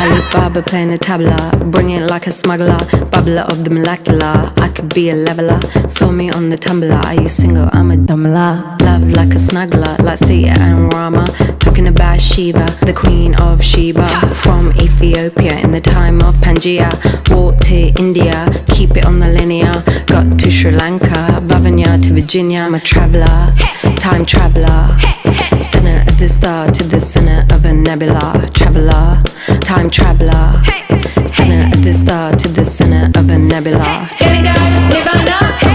Alibaba playing the tabla, bring it like a smuggler, bubbler of the molecular. I could be a leveler, saw me on the tumbler. Are you single? I'm a dumbler. Love like a snuggler, like Sita and Rama. Talking about Shiva, the queen of Sheba. From Ethiopia in the time of Pangaea. Walked to India, keep it on the linear. Got to Sri Lanka, Vavanya to Virginia. I'm a traveller, time traveller. Center of the star to the center of a nebula. Traveller, time traveller. Center of the star to the center of a nebula. Here we go, Nirvana.